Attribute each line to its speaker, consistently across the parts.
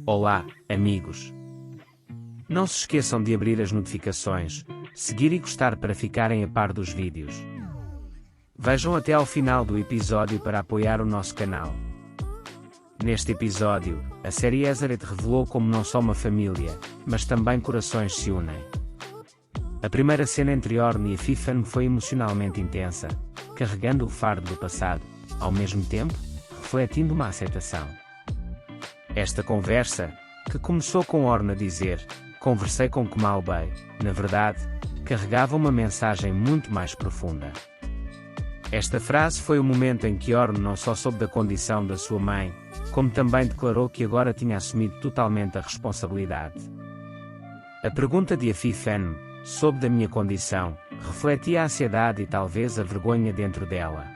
Speaker 1: Olá, amigos! Não se esqueçam de abrir as notificações, seguir e gostar para ficarem a par dos vídeos. Vejam até ao final do episódio para apoiar o nosso canal. Neste episódio, a série Ezaret revelou como não só uma família, mas também corações se unem. A primeira cena entre Orn e Fifan foi emocionalmente intensa, carregando o fardo do passado, ao mesmo tempo, refletindo uma aceitação. Esta conversa, que começou com Orn a dizer, "Conversei com Kemal Bey", na verdade, carregava uma mensagem muito mais profunda. Esta frase foi o momento em que Orn não só soube da condição da sua mãe, como também declarou que agora tinha assumido totalmente a responsabilidade. A pergunta de Afifan, soube da minha condição, refletia a ansiedade e talvez a vergonha dentro dela.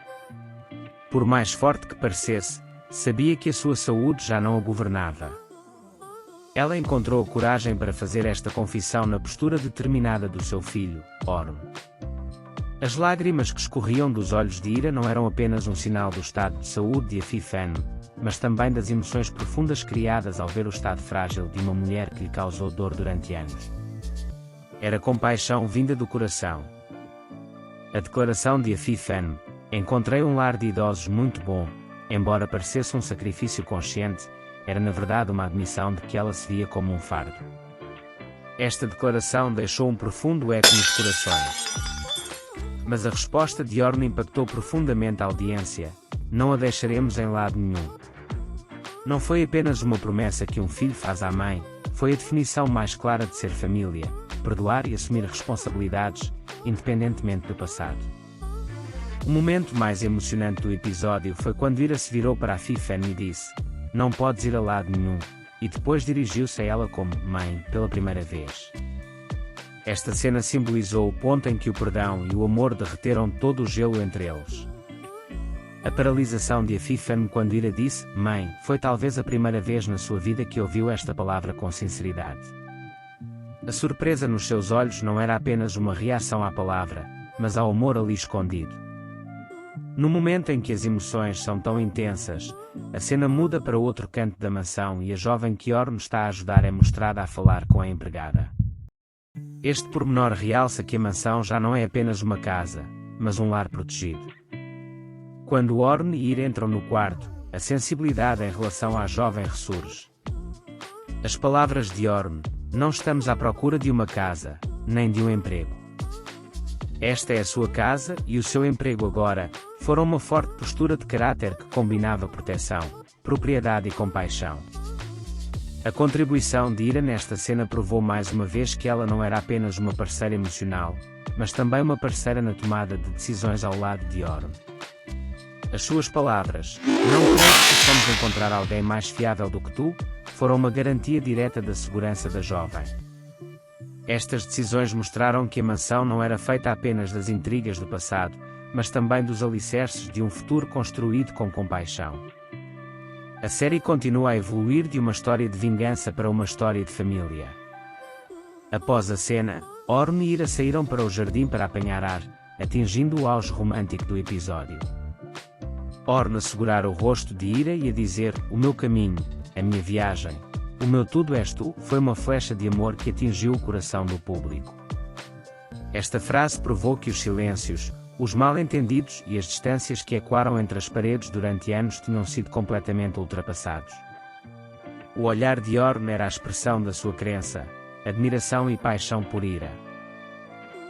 Speaker 1: Por mais forte que parecesse, sabia que a sua saúde já não a governava. Ela encontrou a coragem para fazer esta confissão na postura determinada do seu filho, Orn. As lágrimas que escorriam dos olhos de Ira não eram apenas um sinal do estado de saúde de Afifan, mas também das emoções profundas criadas ao ver o estado frágil de uma mulher que lhe causou dor durante anos. Era compaixão vinda do coração. A declaração de Afifan, "Encontrei um lar de idosos muito bom", embora parecesse um sacrifício consciente, era na verdade uma admissão de que ela se via como um fardo. Esta declaração deixou um profundo eco nos corações. Mas a resposta de Orn impactou profundamente a audiência: "Não a deixaremos em lado nenhum". Não foi apenas uma promessa que um filho faz à mãe, foi a definição mais clara de ser família, perdoar e assumir responsabilidades, independentemente do passado. O momento mais emocionante do episódio foi quando Ira se virou para Afifan e disse, "Não podes ir a lado nenhum", e depois dirigiu-se a ela como "mãe" pela primeira vez. Esta cena simbolizou o ponto em que o perdão e o amor derreteram todo o gelo entre eles. A paralisação de Afifan quando Ira disse "mãe" foi talvez a primeira vez na sua vida que ouviu esta palavra com sinceridade. A surpresa nos seus olhos não era apenas uma reação à palavra, mas ao amor ali escondido. No momento em que as emoções são tão intensas, a cena muda para outro canto da mansão e a jovem que Orn está a ajudar é mostrada a falar com a empregada. Este pormenor realça que a mansão já não é apenas uma casa, mas um lar protegido. Quando Orn e Ira entram no quarto, a sensibilidade em relação à jovem ressurge. As palavras de Orn, "Não estamos à procura de uma casa, nem de um emprego. Esta é a sua casa e o seu emprego agora", foram uma forte postura de caráter que combinava proteção, propriedade e compaixão. A contribuição de Ira nesta cena provou mais uma vez que ela não era apenas uma parceira emocional, mas também uma parceira na tomada de decisões ao lado de Orn. As suas palavras, "Não creio que possamos encontrar alguém mais fiável do que tu", foram uma garantia direta da segurança da jovem. Estas decisões mostraram que a mansão não era feita apenas das intrigas do passado, mas também dos alicerces de um futuro construído com compaixão. A série continua a evoluir de uma história de vingança para uma história de família. Após a cena, Orn e Ira saíram para o jardim para apanhar ar, atingindo o auge romântico do episódio. Orn a segurar o rosto de Ira e a dizer, "O meu caminho, a minha viagem, o meu tudo és tu", foi uma flecha de amor que atingiu o coração do público. Esta frase provou que os silêncios, os mal-entendidos e as distâncias que ecoaram entre as paredes durante anos tinham sido completamente ultrapassados. O olhar de Orn era a expressão da sua crença, admiração e paixão por Ira.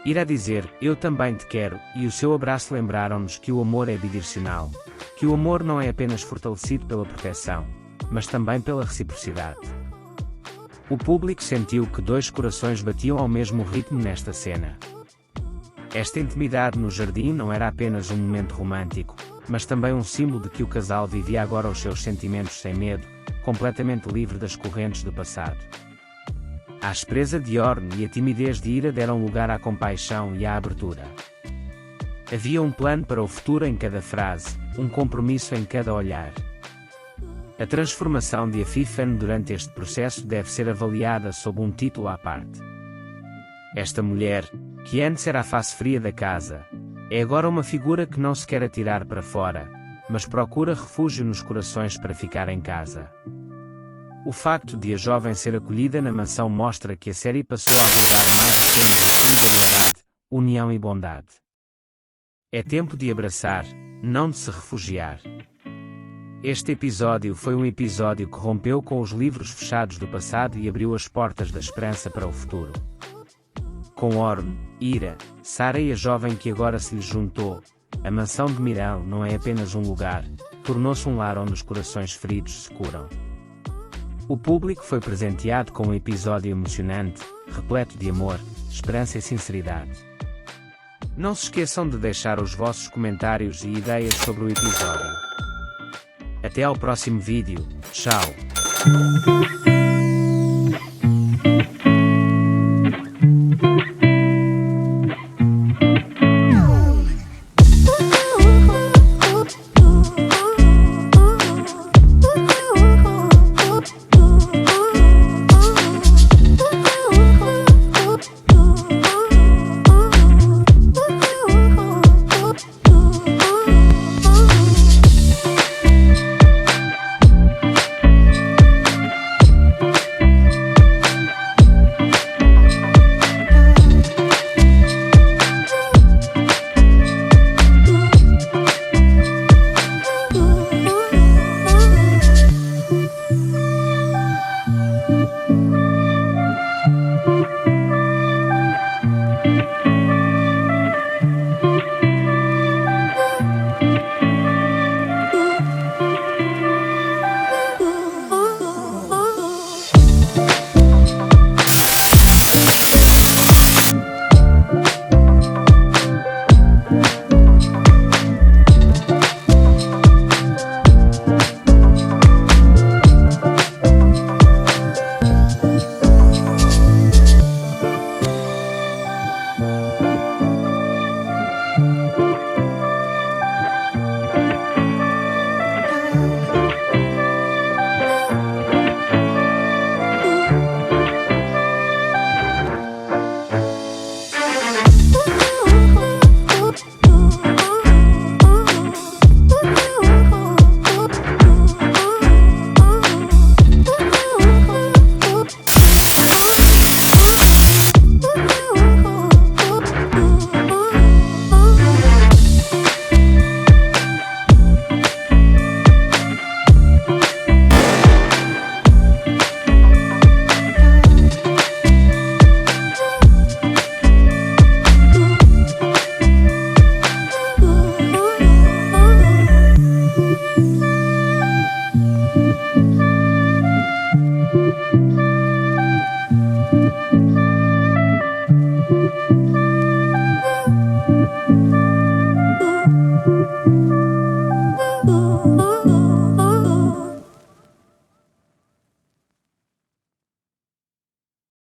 Speaker 1: Ira a dizer, "Eu também te quero", e o seu abraço lembraram-nos que o amor é bidirecional, que o amor não é apenas fortalecido pela proteção, mas também pela reciprocidade. O público sentiu que dois corações batiam ao mesmo ritmo nesta cena. Esta intimidade no jardim não era apenas um momento romântico, mas também um símbolo de que o casal vivia agora os seus sentimentos sem medo, completamente livre das correntes do passado. A aspereza de Orn e a timidez de Ira deram lugar à compaixão e à abertura. Havia um plano para o futuro em cada frase, um compromisso em cada olhar. A transformação de Afifan durante este processo deve ser avaliada sob um título à parte. Esta mulher, que antes era a face fria da casa, é agora uma figura que não se quer atirar para fora, mas procura refúgio nos corações para ficar em casa. O facto de a jovem ser acolhida na mansão mostra que a série passou a abordar mais temas de solidariedade, união e bondade. É tempo de abraçar, não de se refugiar. Este episódio foi um episódio que rompeu com os livros fechados do passado e abriu as portas da esperança para o futuro. Com Orm, Ira, Sarah e a jovem que agora se lhes juntou, a mansão de Miral não é apenas um lugar, tornou-se um lar onde os corações feridos se curam. O público foi presenteado com um episódio emocionante, repleto de amor, esperança e sinceridade. Não se esqueçam de deixar os vossos comentários e ideias sobre o episódio. Até ao próximo vídeo, tchau!